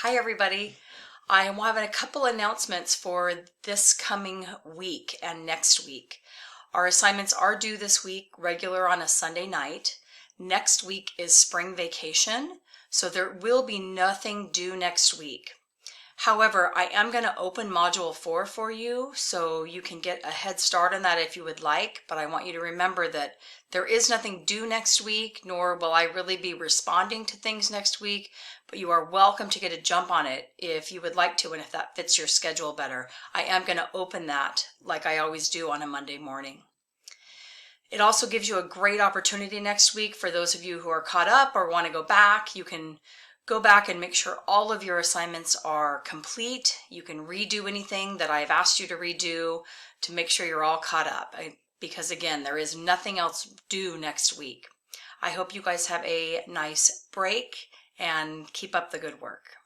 Hi, everybody. I am having a couple announcements for this coming week and next week. Our assignments are due this week, regular on a Sunday night. Next week is spring vacation, so there will be nothing due next week. However, I am going to open Module 4 for you, so you can get a head start on that if you would like, but I want you to remember that there is nothing due next week, nor will I really be responding to things next week, but you are welcome to get a jump on it if you would like to and if that fits your schedule better. I am going to open that like I always do on a Monday morning. It also gives you a great opportunity next week for those of you who are caught up or want to go back. You can go back and make sure all of your assignments are complete. You can redo anything that I've asked you to redo to make sure you're all caught up. Because again, there is nothing else due next week. I hope you guys have a nice break and keep up the good work.